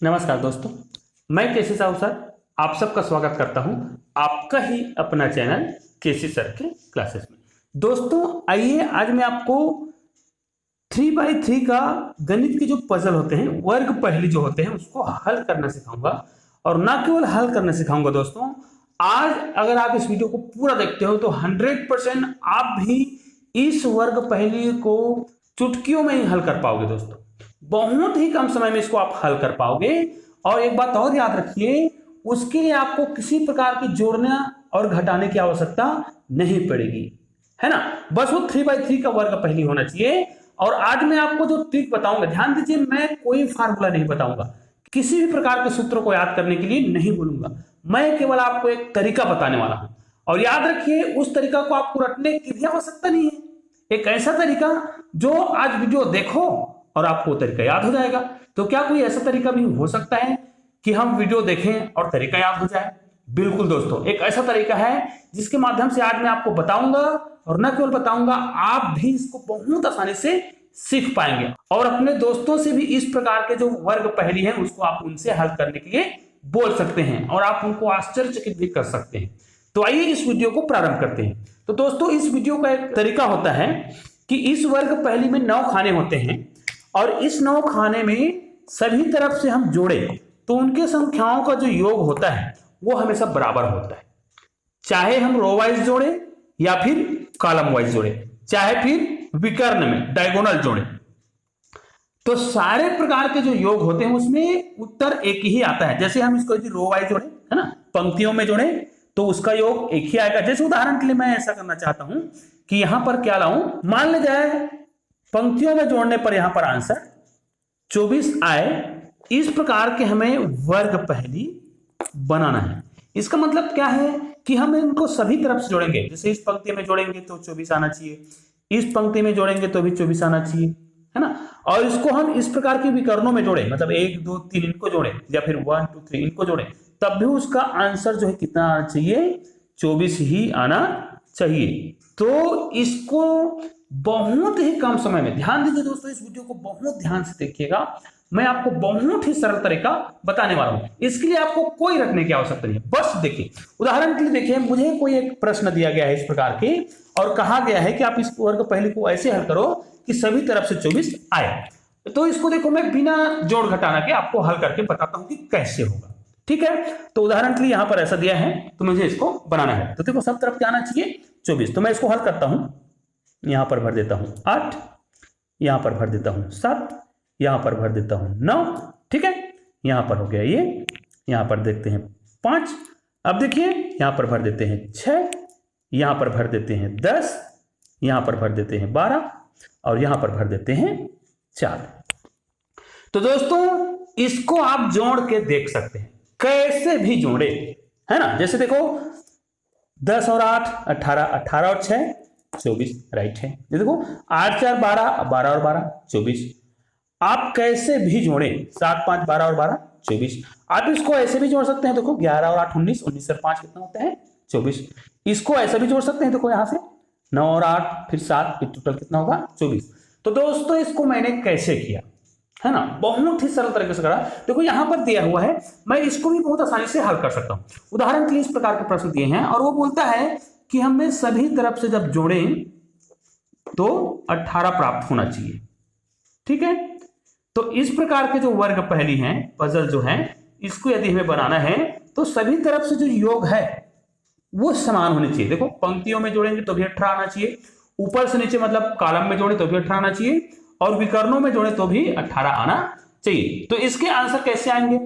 नमस्कार दोस्तों, मैं केसी साहू सर आप सबका स्वागत करता हूं आपका ही अपना चैनल केसी सर के क्लासेस में। दोस्तों आइए आज मैं आपको 3x3 का गणित के जो पजल होते हैं, वर्ग पहेली जो होते हैं, उसको हल करना सिखाऊंगा। और ना केवल हल करना सिखाऊंगा दोस्तों, आज अगर आप इस वीडियो को पूरा देखते हो तो 100% आप भी इस वर्ग पहेली को चुटकियों में ही हल कर पाओगे। दोस्तों बहुत ही कम समय में इसको आप हल कर पाओगे। और एक बात और याद रखिए, उसके लिए आपको किसी प्रकार की जोड़ने और घटाने की आवश्यकता नहीं पड़ेगी, है ना। बस वो 3x3 का वर्ग पहेली होना चाहिए। और आज मैं आपको जो ट्रिक बताऊंगा, ध्यान दीजिए, मैं कोई फार्मूला नहीं बताऊंगा, किसी भी प्रकार के सूत्रों को याद करने के लिए नहीं बोलूंगा, मैं केवल आपको एक तरीका बताने वाला हूं। और याद रखिए, उस तरीका को आपको रटने की भी आवश्यकता नहीं है। एक ऐसा तरीका जो आज वीडियो देखो और आपको तरीका याद हो जाएगा। तो क्या कोई ऐसा तरीका भी हो सकता है कि हम वीडियो देखें और तरीका याद हो जाए? बिल्कुल दोस्तों, एक ऐसा तरीका है जिसके माध्यम से आज मैं आपको बताऊंगा, और न केवल बताऊंगा, आप भी इसको बहुत आसानी से सीख पाएंगे। और अपने दोस्तों से भी इस प्रकार के जो वर्ग पहेली है उसको आप उनसे हल करने के लिए बोल सकते हैं और आप उनको आश्चर्यचकित भी कर सकते हैं। तो आइए इस वीडियो को प्रारंभ करते हैं। तो दोस्तों इस वीडियो का एक तरीका होता है कि इस वर्ग पहेली में 9 खाने होते हैं और इस 9 खाने में सभी तरफ से हम जोड़े तो उनके संख्याओं का जो योग होता है वो हमेशा बराबर होता है। चाहे हम रो वाइज जोड़े या फिर कॉलम वाइज जोड़े, चाहे फिर विकर्ण में डायगोनल जोड़े, तो सारे प्रकार के जो योग होते हैं उसमें उत्तर एक ही आता है। जैसे हम इसको यदि रो वाइज जोड़े, है ना, पंक्तियों में जोड़े तो उसका योग एक ही आएगा। जैसे उदाहरण के लिए मैं ऐसा करना चाहता हूं कि यहां पर क्या लाऊं, मान ले जाए पंक्तियों में जोड़ने पर यहां पर आंसर 24 आए। इस प्रकार के हमें वर्ग पहेली बनाना है। इसका मतलब क्या है कि हम इनको सभी तरफ से जोड़ेंगे। जैसे इस पंक्ति में जोड़ेंगे तो 24 आना चाहिए, इस पंक्ति में जोड़ेंगे तो भी 24 आना चाहिए, है ना। और इसको हम इस प्रकार के विकर्णों में जोड़े, मतलब 1 2 3 इनको जोड़े या फिर 1 2 3 इनको जोड़े, तब भी उसका आंसर जो है कितना आना चाहिए, 24 ही आना चाहिए। तो इसको बहुत ही कम समय में, ध्यान दीजिए दोस्तों, इस वीडियो को बहुत ध्यान से देखिएगा, मैं आपको बहुत ही सरल तरीका बताने वाला हूं। इसके लिए आपको कोई रखने की आवश्यकता नहीं है। बस देखिए, उदाहरण के लिए देखिए, मुझे कोई एक प्रश्न दिया गया है इस प्रकार के और कहा गया है कि आप इस वर्ग पहेली को ऐसे हल करो कि सभी तरफ से 24 आए। तो इसको देखो, मैं बिना जोड़ घटाना के आपको हल करके बताता हूं कि कैसे होगा, ठीक है। तो उदाहरण के लिए यहां पर ऐसा दिया है तो मुझे इसको बनाना है। तो देखो, सब तरफ क्या आना चाहिए, 24। तो मैं इसको हल करता हूं, यहां पर भर देता हूं 8, यहां पर भर देता हूं 7, यहां पर भर देता हूं 9, ठीक है। यहां पर हो गया ये, यहां पर देखते हैं 5। अब देखिए, यहां पर भर देते हैं 6, यहां पर भर देते हैं 10, यहां पर भर देते हैं 12 और यहां पर भर देते हैं 4। तो दोस्तों इसको आप जोड़ के देख सकते हैं, कैसे भी जोड़े, है ना। जैसे देखो, 10 और 8 18, 18 और 6 24, राइट है। ये देखो 8 4 12, 12 और 12 24। आप कैसे भी जोड़े, 7 5 12 और 12 24। आप इसको ऐसे भी जोड़ सकते हैं, देखो 11 और 8 19, 19 और 5 कितना होता है 24। इसको ऐसे भी जोड़ सकते हैं, देखो यहां से 9 और 8 फिर 7, टोटल कितना होगा 24। तो दोस्तों इसको मैंने कैसे किया, है ना, बहुत ही सरल तरीके से करा। देखो यहां पर दिया हुआ है, मैं इसको भी बहुत आसानी से हल कर सकता हूं। उदाहरण के लिए इस प्रकार के प्रश्न दिए हैं और वो बोलता है कि हमें सभी तरफ से जब जोड़ें तो 18 प्राप्त होना चाहिए, ठीक है। तो इस प्रकार के जो वर्ग पहेली हैं, पजल जो है, इसको यदि हमें बनाना है तो सभी तरफ से जो योग है वो समान होने चाहिए। देखो पंक्तियों में जोड़ेंगे तो भी 18 आना चाहिए, ऊपर से नीचे मतलब कॉलम में जोड़े तो भी 18 आना चाहिए, और विकर्णों में जोड़े तो भी 18 आना चाहिए। तो इसके आंसर कैसे आएंगे,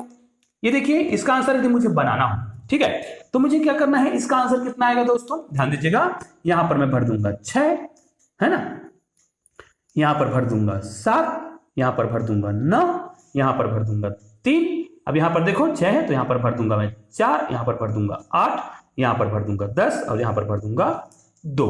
ये देखिए, इसका आंसर यदि मुझे बनाना हो, ठीक है, तो मुझे क्या करना है, इसका आंसर कितना आएगा दोस्तों, ध्यान दीजिएगा। यहां पर मैं भर दूंगा 6, है ना, यहां पर भर दूंगा 7, यहां पर भर दूंगा 9, यहां पर भर दूंगा 3। अब यहां पर देखो 6 है तो यहां पर भर दूंगा मैं 4, यहां पर भर दूंगा 8, यहां पर भर दूंगा 10 और यहां पर भर दूंगा 2,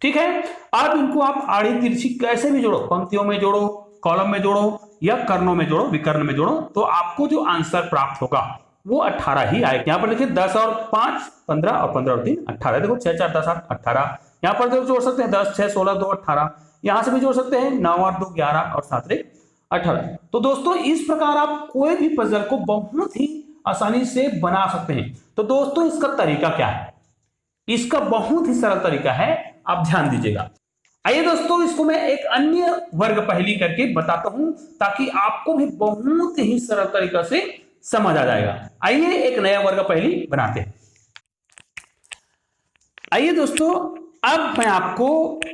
ठीक है। अब इनको आप आड़ी तिरछी कैसे भी जोड़ो, पंक्तियों में जोड़ो, कॉलम में जोड़ो या कर्णों में जोड़ो, विकर्ण में जोड़ो, तो आपको जो आंसर प्राप्त होगा वो 18 ही आएगा। यहां पर देखिए 10 और 5 15 और 15 और 3 18। देखो 6 4 10 8 18। यहां पर जोड़ सकते हैं 10 6 16 2 18। यहां से भी जोड़ सकते हैं 9 और 2 11 और 7 3 18। तो दोस्तों इस प्रकार आप कोई भी पजल को बहुत ही आसानी से बना सकते हैं। तो दोस्तों इसका तरीका क्या है? इसका बहुत ही सरल तरीका है, आप ध्यान दीजिएगा। आइए दोस्तों इसको मैं एक अन्य वर्ग पहेली करके बताता हूं ताकि आपको भी बहुत ही सरल तरीका से समझ आ जाएगा। आइए एक नया वर्ग पहेली बनाते हैं। आइए दोस्तों अब मैं आपको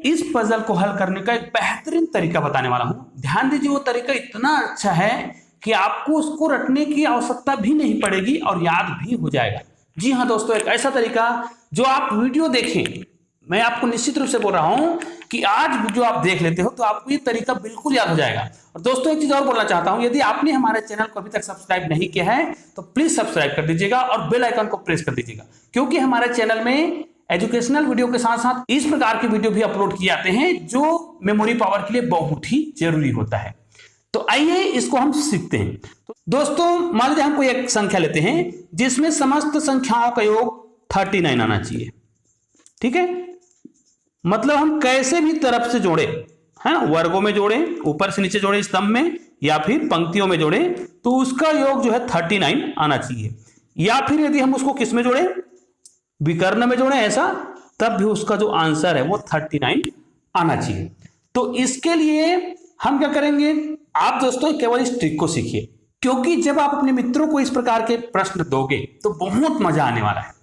इस पजल को हल करने का एक बेहतरीन तरीका बताने वाला हूं। ध्यान दीजिए, वो तरीका इतना अच्छा है कि आपको उसको रटने की आवश्यकता भी नहीं पड़ेगी और याद भी हो जाएगा। जी हाँ दोस्तों, एक ऐसा तरीका जो आप वीडियो देखें, मैं आपको निश्चित रूप से बोल रहा हूं कि आज वीडियो आप देख लेते हो तो आपको ये तरीका बिल्कुल याद हो जाएगा। और दोस्तों एक चीज और बोलना चाहता हूं, यदि आपने हमारे चैनल को अभी तक सब्सक्राइब नहीं किया है तो प्लीज सब्सक्राइब कर दीजिएगा और बेल आइकन को प्रेस कर दीजिएगा, क्योंकि हमारे चैनल में एजुकेशनल वीडियो के साथ साथ इस प्रकार के वीडियो भी अपलोड किए जाते हैं जो मेमोरी पावर के लिए बहुत ही जरूरी होता है। तो आइए इसको हम सीखते हैं। तो दोस्तों मान लीजिए हम कोई एक संख्या लेते हैं जिसमें समस्त संख्याओं का योग 39 आना चाहिए। ठीक है, मतलब हम कैसे भी तरफ से जोड़े, है ना, वर्गों में जोड़े, ऊपर से नीचे जोड़े, स्तंभ में या फिर पंक्तियों में जोड़े, तो उसका योग जो है 39 आना चाहिए। या फिर यदि हम उसको किस में जोड़े, विकर्ण में जोड़े ऐसा, तब भी उसका जो आंसर है वो 39 आना चाहिए। तो इसके लिए हम क्या करेंगे, आप दोस्तों केवल इस ट्रिक को सीखिए, क्योंकि जब आप अपने मित्रों को इस प्रकार के प्रश्न दोगे तो बहुत मजा आने वाला है।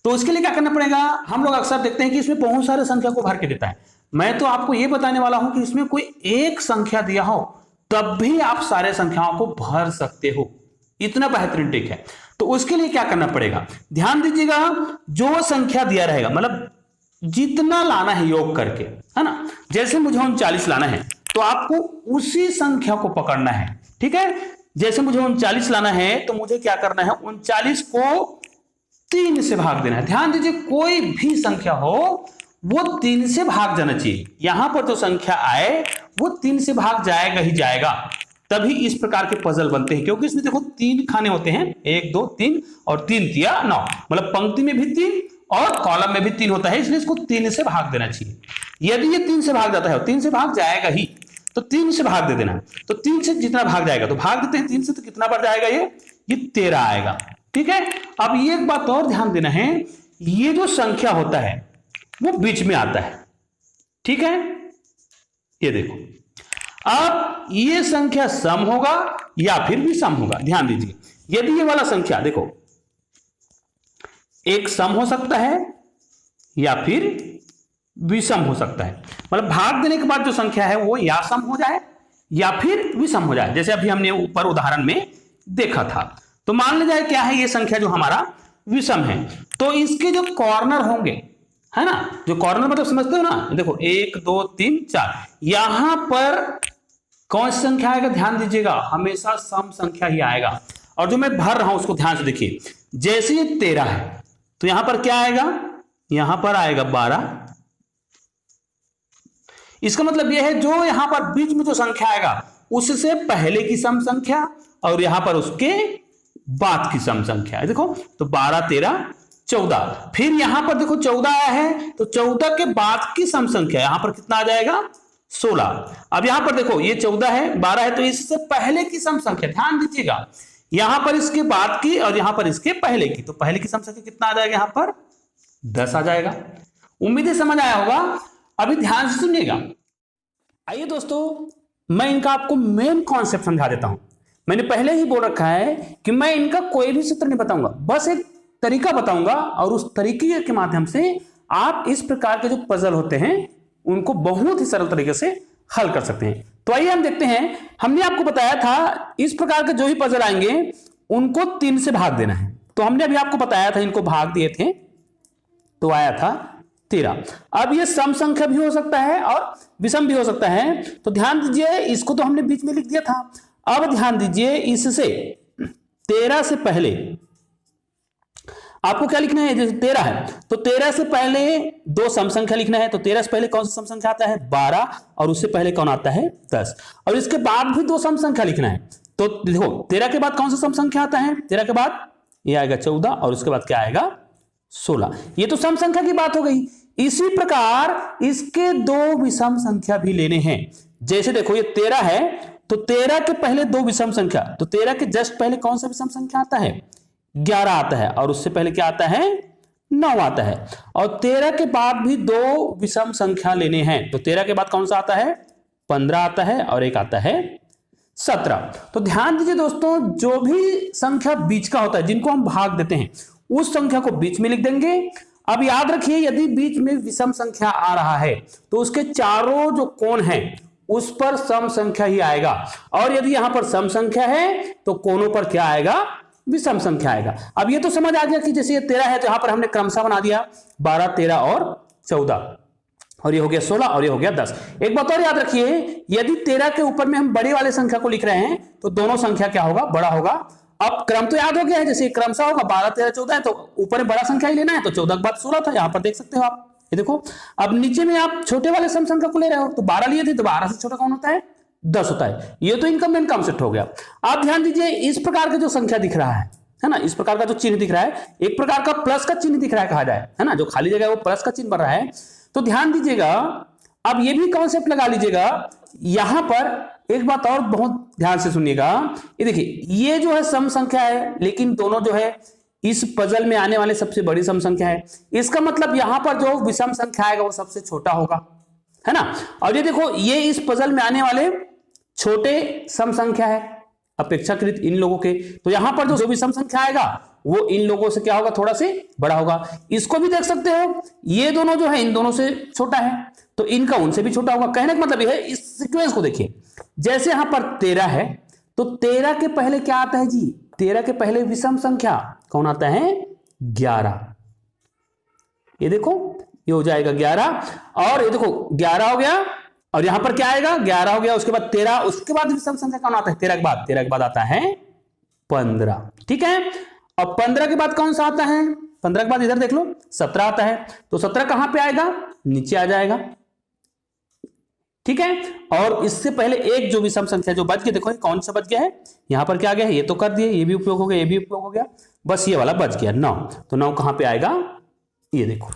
तो इसके लिए क्या करना पड़ेगा, हम लोग अक्सर देखते हैं कि इसमें बहुत सारे संख्या को भर के देता है। मैं तो आपको यह बताने वाला हूं कि इसमें कोई एक संख्या दिया हो तब भी आप सारे संख्याओं को भर सकते हो। इतना बेहतरीन ट्रिक है। तो उसके लिए क्या करना पड़ेगा, ध्यान दीजिएगा, जो संख्या दिया रहेगा, मतलब जितना लाना है योग करके, है ना, जैसे मुझे 39 लाना है तो आपको उसी संख्या को पकड़ना है। ठीक है, जैसे मुझे 39 लाना है तो मुझे क्या करना है, 39 को 3 से भाग देना है। ध्यान दीजिए, कोई भी संख्या हो वो 3 से भाग जाना चाहिए। यहां पर जो संख्या आए वो 3 से भाग जाएगा ही जाएगा, तभी इस प्रकार के पजल बनते हैं। क्योंकि इसमें देखो 3 खाने होते हैं, 1 2 3 और 3 तिया 9, मतलब पंक्ति में भी 3 और कॉलम में भी 3 होता है, इसलिए इसको 3 से भाग देना चाहिए। यदि ये 3 से भाग जाता है, 3 से भाग जाएगा ही, तो 3 से भाग दे देना। तो 3 से जितना भाग जाएगा तो भाग देते हैं 3 से, तो कितना बढ़ जाएगा, ये 13 आएगा। ठीक है, अब ये एक बात और ध्यान देना है, ये जो संख्या होता है वो बीच में आता है। ठीक है, ये देखो, अब ये संख्या सम होगा या फिर विषम होगा। ध्यान दीजिए, यदि ये वाला संख्या देखो एक सम हो सकता है या फिर विषम हो सकता है, मतलब भाग देने के बाद जो संख्या है वो या सम हो जाए या फिर विषम हो जाए, जैसे अभी हमने ऊपर उदाहरण में देखा था। तो मान लीजिए क्या है, ये संख्या जो हमारा विषम है, तो इसके जो कॉर्नर होंगे, है ना, जो कॉर्नर मतलब समझते हो ना, देखो 1 2 3 4, यहां पर कौन सी संख्या आएगा, ध्यान दीजिएगा, हमेशा सम संख्या ही आएगा। और जो मैं भर रहा हूं उसको ध्यान से देखिए, जैसे ये 13 है तो यहां पर क्या आएगा, यहां पर आएगा 12। इसका मतलब यह है जो यहां पर बीच में जो संख्या आएगा उससे पहले की सम संख्या और यहां पर उसके बाद की सम संख्या है। देखो तो 12 13 14, फिर यहां पर देखो 14 आया है तो 14 के बाद की सम संख्या यहां पर कितना आ जाएगा, 16। अब यहां पर देखो ये 14 है, 12 है, तो इससे पहले की सम संख्या, ध्यान दीजिएगा, यहां पर इसके बाद की और यहां पर इसके पहले की, तो पहले की सम संख्या कितना आ जाएगा, यहां पर 10 आ जाएगा। उम्मीद है समझ आया होगा। अभी ध्यान से सुनिएगा। आइए दोस्तों, मैं इनका आपको मेन कॉन्सेप्ट समझा देता हूं। मैंने पहले ही बोल रखा है कि मैं इनका कोई भी सूत्र नहीं बताऊंगा, बस एक तरीका बताऊंगा और उस तरीके के माध्यम से आप इस प्रकार के जो पजल होते हैं उनको बहुत ही सरल तरीके से हल कर सकते हैं। तो आइए हम देखते हैं, हमने आपको बताया था इस प्रकार के जो भी पजल आएंगे उनको 3 से भाग देना है। तो हमने अभी आपको बताया था, इनको भाग दिए थे तो आया था 13। अब ये सम संख्या भी हो सकता है और विषम भी हो सकता है। तो ध्यान दीजिए, इसको तो हमने बीच में लिख दिया था। अब ध्यान दीजिए, इससे 13 से पहले आपको क्या लिखना है, जैसे 13 है तो 13 से पहले 2 सम संख्या लिखना है। तो 13 से पहले कौन सा सम संख्या आता है, 12, और उससे पहले कौन आता है, 10, और इसके बाद भी 2 सम संख्या लिखना है। तो देखो 13 के बाद कौन सा सम संख्या आता है, 13 के बाद ये आएगा 14 और उसके बाद क्या आएगा, 16। ये तो सम संख्या की बात हो गई। इसी प्रकार इसके 2 विषम संख्या भी लेने हैं। जैसे देखो ये 13 है तो 13 के पहले दो विषम संख्या, तो 13 के जस्ट पहले कौन सा विषम संख्या आता है? 11 आता है, और उससे पहले क्या आता है? 9 आता है। और 13 के बाद भी दो विषम संख्या लेने हैं, तो 13 के बाद कौन सा आता है? 15 आता है, और एक आता है 17। तो ध्यान दीजिए दोस्तों, जो भी संख्या बीच का होता है, जिनको हम भाग देते हैं, उस संख्या को बीच में लिख देंगे। अब याद रखिए, यदि बीच में विषम संख्या आ रहा है तो उसके चारों जो कोण हैं उस पर सम संख्या ही आएगा, और यदि यहां पर सम संख्या है तो कोणों पर क्या आएगा? विषम संख्या आएगा। अब ये तो समझ आ गया कि जैसे ये 13 है तो यहां पर हमने क्रमशः बना दिया 12, 13 और 14, और ये हो गया 16 और ये हो गया 10। एक बात और याद रखिए, यदि 13 के ऊपर में हम बड़े वाले संख्या को लिख रहे हैं तो दोनों संख्या क्या होगा? बड़ा होगा। अब क्रम तो याद हो गया है, जैसे क्रमशः होगा 12, 13, 14 है तो ऊपर में बड़ा संख्या ही लेना है, तो 14 के बाद 16 था, यहां पर देख सकते हो आप। ये देखो, अब नीचे में आप छोटे वाले सम संख्या को ले रहे हो, तो 12 लिए थे, तो 12 से छोटा कौन होता है? 10 होता है। ये तो इनकम कॉन्सेप्ट हो गया। आप ध्यान दीजिए, इस प्रकार का जो संख्या दिख रहा है ना, इस प्रकार का जो चिन्ह दिख रहा है, एक प्रकार का प्लस का चिन्ह दिख रहा है कहा जाए, है ना, जो खाली जगह है वो प्लस का चिन्ह बन रहा है। तो ध्यान दीजिएगा, अब ये भी कॉन्सेप्ट लगा लीजिएगा। यहां पर एक बात और बहुत ध्यान से सुनिएगा, ये देखिए, ये जो है सम संख्या है, लेकिन दोनों जो है इस पजल में आने वाले सबसे बड़ी सम संख्या है। इसका मतलब यहां पर जो विषम संख्या आएगा वो सबसे छोटा होगा, है ना। और ये देखो, ये इस पजल में आने वाले छोटे सम संख्या है अपेक्षाकृत इन लोगों के, तो यहां पर जो विषम संख्या आएगा वो इन लोगों से क्या होगा? थोड़ा से बड़ा होगा। इसको भी देख सकते हो, ये दोनों जो है इन दोनों से छोटा है, तो इनका उनसे भी छोटा होगा। कहने का मतलब यह है, इस सीक्वेंस को देखिए, जैसे यहां पर 13 है तो 13 के पहले क्या आता है जी? 13 के पहले विषम संख्या कौन आता है? 11। ये देखो, ये हो जाएगा 11, और ये देखो 11 हो गया, और यहां पर क्या आएगा? 11 हो गया, उसके बाद 13, उसके बाद विषम संख्या कौन आता है? 13 के बाद आता है 15। ठीक है, अब 15 के बाद कौन सा आता है? 15 के बाद इधर देख लो 17 आता है, तो 17 कहां पे आएगा? नीचे आ जाएगा। ठीक है, और इससे पहले एक जो विषम संख्या जो बच गया, देखो कौन सा बच गया है? यहां पर क्या आ गया है? ये तो कर दिए, ये भी उपयोग हो गया, ये भी उपयोग हो गया, बस ये वाला बच गया 9। तो 9 कहां पे आएगा? ये देखो,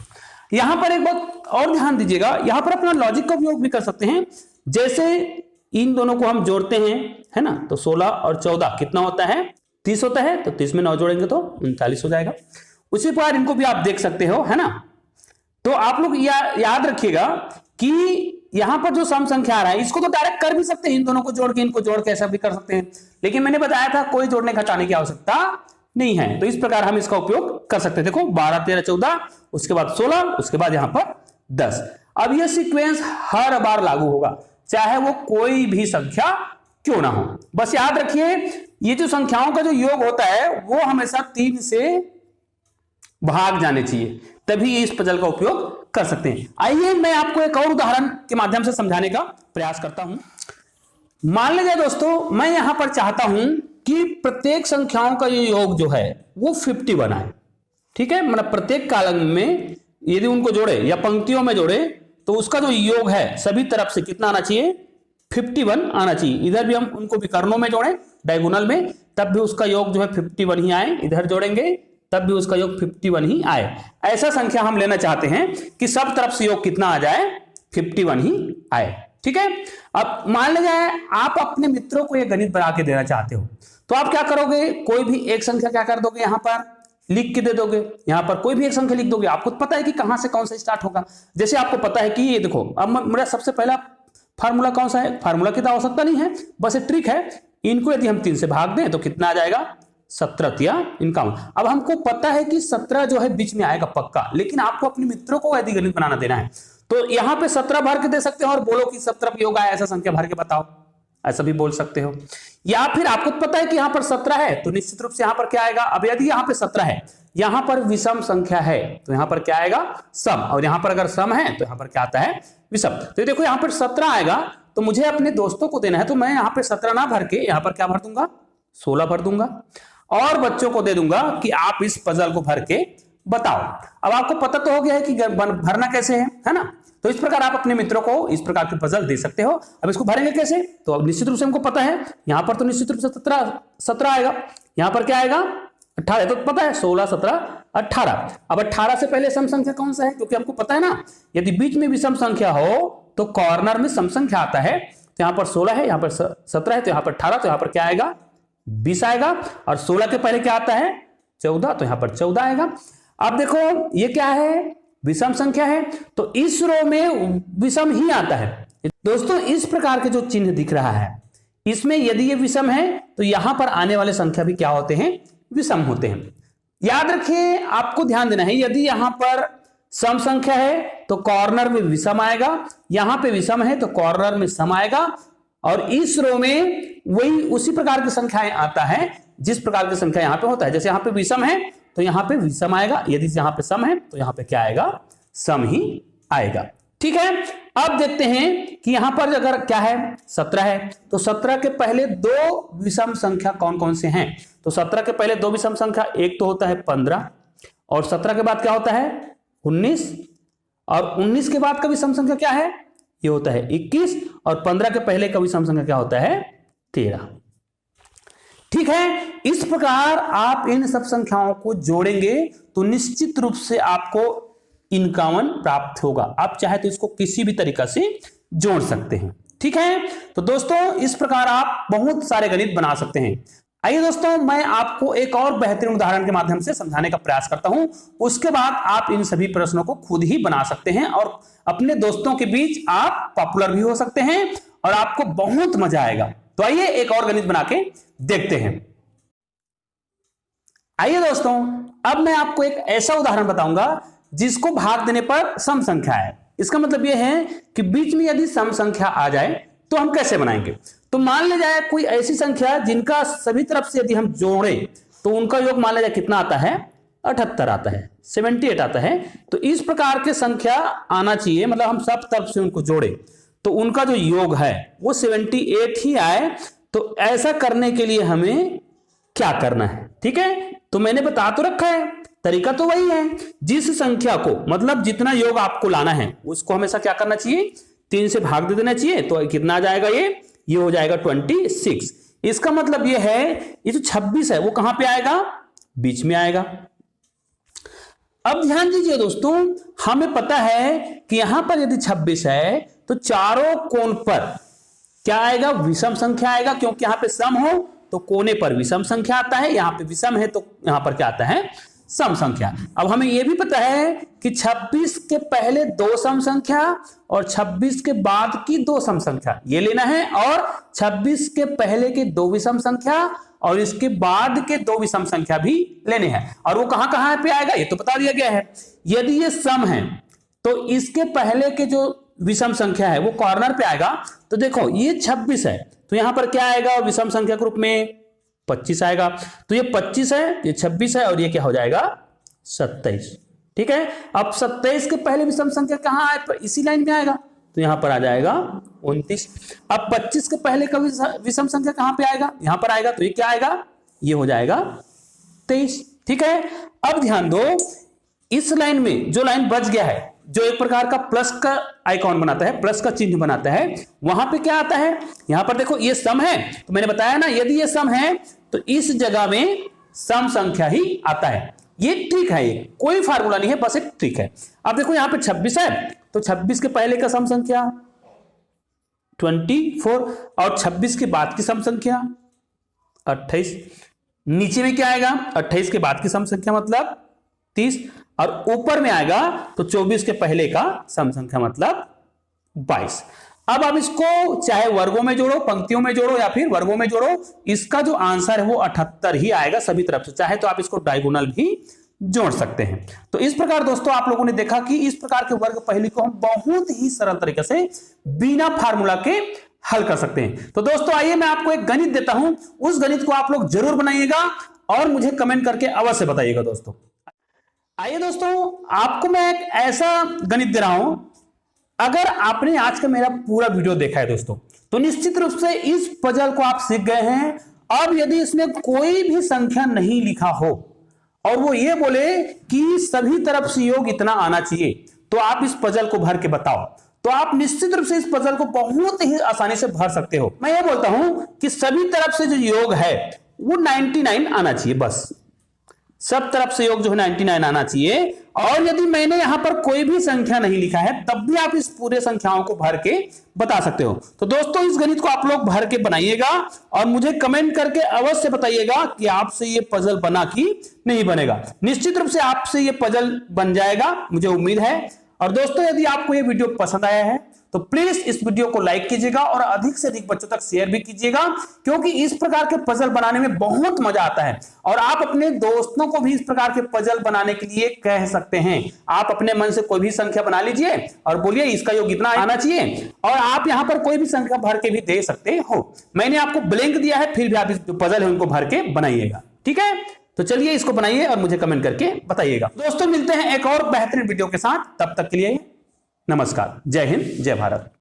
यहां पर एक बात और ध्यान दीजिएगा, यहां पर अपना लॉजिक का उपयोग भी कर सकते हैं। जैसे इन दोनों को हम जोड़ते हैं, है ना, तो 16 और 14 कितना होता है? 30 होता है, तो 30 में 9 जोड़ेंगे तो 39 हो जाएगा। उसी प्रकार इनको भी आप देख सकते हो, है ना। तो आप लोग याद रखिएगा कि यहां पर जो सम संख्या आ रहा है, इसको तो डायरेक्ट कर भी सकते हैं, इन दोनों को जोड़ के इनको जोड़ के ऐसा भी कर सकते हैं, लेकिन मैंने बताया था कोई जोड़ने घटाने की आवश्यकता नहीं है, तो इस प्रकार हम इसका उपयोग कर सकते हैं। देखो 12, 13, 14, उसके बाद 16, उसके बाद यहां पर 10। अब यह सीक्वेंस हर बार लागू होगा, चाहे वो कोई भी संख्या क्यों ना हो। बस याद रखिए, ये जो संख्याओं का जो योग होता है वो हमेशा 3 से भाग जाने चाहिए, तभी इस पजल का उपयोग कर सकते हैं। आइए मैं आपको एक और उदाहरण के माध्यम से समझाने का प्रयास करता हूं। मान लीजिए दोस्तों, मैं यहां पर चाहता हूं कि प्रत्येक संख्याओं का ये योग जो है वो 51 आए। ठीक है, मतलब प्रत्येक कॉलम में यदि उनको जोड़े या पंक्तियों में जोड़े तो उसका जो योग है सभी तरफ से कितना आना चाहिए? 51 आना चाहिए। इधर भी हम उनको विकर्णों में जोड़े डायगोनल में, तब भी उसका योग जो है 51 ही आए। इधर जोड़ेंगे तब भी उसका योग 51 ही आए। ऐसा संख्या हम लेना चाहते हैं कि सब तरफ से योग कितना आ जाए? 51 ही आए। ठीक है, अब मान लीजिए आप अपने मित्रों को यह गणित बना के देना चाहते हो, तो आप क्या करोगे? कोई भी एक संख्या क्या कर दोगे? यहां पर लिख के दे दोगे। यहां पर कोई भी एक संख्या लिख दोगे, आपको पता है कि कहां से कौन सा स्टार्ट होगा। जैसे आपको पता है कि ये देखो, अब मेरा सबसे पहला फार्मूला कौन सा है? फार्मूला की तो आवश्यकता नहीं है, बस एक ट्रिक है। इनको यदि हम 3 से भाग दें तो कितना आ जाएगा? 17 या 51। अब हमको पता है कि 17 जो है बीच में आएगा पक्का, लेकिन आपको अपने मित्रों को यदि गणित बनाना देना है तो यहां पे 17 भर के दे सकते हो और बोलो कि सब तरफ योग आया, ऐसा संख्या भर के बताओ, ऐसा भी बोल सकते हो। या फिर आपको पता है कि यहां पर 17 है तो निश्चित रूप से यहां पर क्या आएगा? अब यदि यहां पे 17 है, यहां पर विषम संख्या है तो यहां पर क्या आएगा? सम। और यहां पर अगर सम है तो यहां पर क्या आता है? विषम। तो देखो यहां पर 17 आएगा तो मुझे अपने दोस्तों को देना है, तो मैं यहां पर 17 ना भर के यहां पर क्या भर दूंगा? 16 भर दूंगा, और बच्चों को दे दूंगा कि आप इस पजल को भर के बताओ। अब आपको पता तो हो गया है कि भरना कैसे है ना। तो इस प्रकार आप अपने मित्रों को इस प्रकार की पजल दे सकते हो। अब इसको भरेंगे कैसे? तो अब निश्चित रूप से हमको पता है, यहां पर तो निश्चित रूप से 17 आएगा, यहां पर क्या आएगा? 18, तो पता है 16, 17, 18। अब 18 से पहले सम संख्या कौन सा है? क्योंकि हमको पता है ना, यदि बीच में विषम संख्या हो तो कॉर्नर में सम संख्या आता है। तो यहाँ पर 16 है, यहाँ पर 17 है, तो यहाँ पर 18, तो यहाँ पर क्या आएगा 20 आएगा। और 16 के पहले क्या आता है 14, तो यहाँ पर 14 आएगा। अब देखो ये क्या है, विषम संख्या है, तो इस रो में विषम ही आता है। दोस्तों इस प्रकार के जो चिन्ह दिख रहा है, इसमें यदि ये विषम है तो यहां पर आने वाले संख्या भी क्या होते हैं, विषम होते हैं। याद रखिए, आपको ध्यान देना है, यदि यहां पर सम संख्या है तो कॉर्नर में विषम आएगा, यहां पे विषम है तो कॉर्नर में सम आएगा, और इस रो में वही उसी प्रकार की संख्याएं आता है जिस प्रकार की संख्या यहां पे होता है। जैसे यहां पे विषम है तो यहां पे विषम आएगा, यदि यहां पे सम है तो यहां पे क्या आएगा, सम ही आएगा। ठीक है, अब देखते हैं कि यहां पर अगर क्या है 17 है, तो 17 के पहले दो विषम संख्या कौन कौन से हैं। तो 17 के पहले दो विषम संख्या, एक तो होता है 15, और 17 के बाद क्या होता है 19, और 19 के बाद का विषम संख्या क्या है, ये होता है 21, और 15 के पहले का विषम संख्या क्या होता है 13। ठीक है, इस प्रकार आप इन सब संख्याओं को जोड़ेंगे तो निश्चित रूप से आपको 51 प्राप्त होगा। आप चाहे तो इसको किसी भी तरीका से जोड़ सकते हैं। ठीक है, तो दोस्तों इस प्रकार आप बहुत सारे गणित बना सकते हैं। आइए दोस्तों, मैं आपको एक और बेहतरीन उदाहरण के माध्यम से समझाने का प्रयास करता हूं, उसके बाद आप इन सभी प्रश्नों को खुद ही बना सकते हैं और अपने दोस्तों के बीच आप पॉपुलर भी हो सकते हैं और आपको बहुत मजा आएगा। तो आइए एक और गणित बना के देखते हैं। आइए दोस्तों, अब मैं आपको एक ऐसा उदाहरण बताऊंगा जिसको भाग देने पर सम संख्या है। इसका मतलब यह है कि बीच में यदि सम संख्या आ जाए तो हम कैसे बनाएंगे। तो मान ले जाए कोई ऐसी संख्या जिनका सभी तरफ से यदि हम जोड़े तो उनका योग मान ले जाए कितना आता है 78 आता है, 78 आता है। तो इस प्रकार के संख्या आना चाहिए, मतलब हम सब तरफ से उनको जोड़े तो उनका जो योग है वो 78 ही आए। तो ऐसा करने के लिए हमें क्या करना है, ठीक है, तो मैंने बता तो रखा है, तरीका तो वही है। जिस संख्या को, मतलब जितना योग आपको लाना है उसको हमेशा क्या करना चाहिए, 3 से भाग दे देना चाहिए। तो कितना आ जाएगा, ये हो जाएगा 26। इसका मतलब ये है ये जो 26 है वो कहां पे आएगा, बीच में आएगा। अब ध्यान दीजिए दोस्तों, हमें पता है कि यहां पर यदि 26 है तो चारों कोण पर क्या आएगा, विषम संख्या आएगा, क्योंकि यहां पे सम हो तो कोने पर विषम संख्या आता है, यहां पे विषम है तो यहां पर क्या आता है, सम संख्या। अब हमें यह भी पता है कि 26 के पहले दो सम संख्या और 26 के बाद की दो सम संख्या ये लेना है, और 26 के पहले के दो विषम संख्या और इसके बाद के दो विषम संख्या भी लेने हैं। और वो कहां कहां पे आएगा ये तो बता दिया गया है। यदि ये सम है तो इसके पहले के जो विषम संख्या है वो कॉर्नर पे आएगा। तो देखो ये 26 है तो यहां पर क्या आएगा, विषम संख्या के रूप में 25 आएगा। तो ये 25 है, ये 26 है, और ये क्या हो जाएगा 27। ठीक है, अब 27 के पहले विषम संख्या कहां आए, इसी लाइन में आएगा, तो यहां पर आ जाएगा 29। अब 25 के पहले का विषम संख्या कहां पे आएगा, यहां पर आएगा, तो ये क्या आएगा, ये हो जाएगा 23। ठीक है, अब ध्यान दो, इस लाइन में जो लाइन बच गया है, जो एक प्रकार का प्लस का आइकॉन बनाता है, प्लस का चिन्ह बनाता है, वहां पे क्या आता है, यहां पर देखो ये सम है, तो मैंने बताया ना यदि ये सम है तो इस जगह में सम संख्या ही आता है। ये ट्रिक है, ये कोई फार्मूला नहीं है, बस एक ट्रिक है। अब देखो यहां पे 26 है तो 26 के पहले का सम संख्या 24 और 26 के बाद की सम संख्या 28। नीचे में क्या आएगा, 28 के बाद की सम संख्या मतलब 30, और ऊपर में आएगा तो 24 के पहले का सम संख्या मतलब 22। अब आप इसको चाहे वर्गों में जोड़ो, पंक्तियों में जोड़ो या फिर वर्गों में जोड़ो, इसका जो आंसर है वो 78 ही आएगा सभी तरफ से। चाहे तो आप इसको डायगोनल भी जोड़ सकते हैं। तो इस प्रकार दोस्तों आप लोगों ने देखा कि इस प्रकार के वर्ग पहेली को हम बहुत ही सरल तरीके से बिना फार्मूला के हल कर सकते हैं। तो दोस्तों आइए मैं आपको एक गणित देता हूं, उस गणित को आप लोग जरूर बनाइएगा और मुझे कमेंट करके अवश्य बताइएगा। दोस्तों आइए दोस्तों, आपको मैं एक ऐसा गणित दे रहा हूं, अगर आपने आज का मेरा पूरा वीडियो देखा है दोस्तों, तो निश्चित रूप से इस पजल को आप सीख गए हैं। अब यदि इसमें कोई भी संख्या नहीं लिखा हो और वो ये बोले कि सभी तरफ से योग इतना आना चाहिए, तो आप इस पजल को भर के बताओ, तो आप निश्चित रूप से इस पजल को बहुत ही आसानी से भर सकते हो। मैं ये बोलता हूं कि सभी तरफ से जो योग है वो 99 आना चाहिए, बस सब तरफ से योग जो है 99 आना चाहिए। और यदि मैंने यहां पर कोई भी संख्या नहीं लिखा है तब भी आप इस पूरे संख्याओं को भर के बता सकते हो। तो दोस्तों इस गणित को आप लोग भर के बनाइएगा और मुझे कमेंट करके अवश्य बताइएगा कि आपसे ये पजल बना कि नहीं बनेगा। निश्चित रूप से आपसे ये पजल बन जाएगा, मुझे उम्मीद है। और दोस्तों यदि आपको ये वीडियो पसंद आया है तो प्लीज इस वीडियो को लाइक कीजिएगा और अधिक से अधिक बच्चों तक शेयर भी कीजिएगा, क्योंकि इस प्रकार के पजल बनाने में बहुत मजा आता है। और आप अपने दोस्तों को भी इस प्रकार के पजल बनाने के लिए कह सकते हैं। आप अपने मन से कोई भी संख्या बना लीजिए और बोलिए इसका योग इतना आना चाहिए, और आप यहां पर कोई भी संख्या भर के भी दे सकते हो। मैंने आपको ब्लैंक दिया है, फिर भी आप इस जो पजल है उनको भर के बनाइएगा। ठीक है, तो चलिए इसको बनाइए और मुझे कमेंट करके बताइएगा। दोस्तों मिलते हैं एक और बेहतरीन वीडियो के साथ, तब तक के लिए नमस्कार। जय हिंद, जय भारत।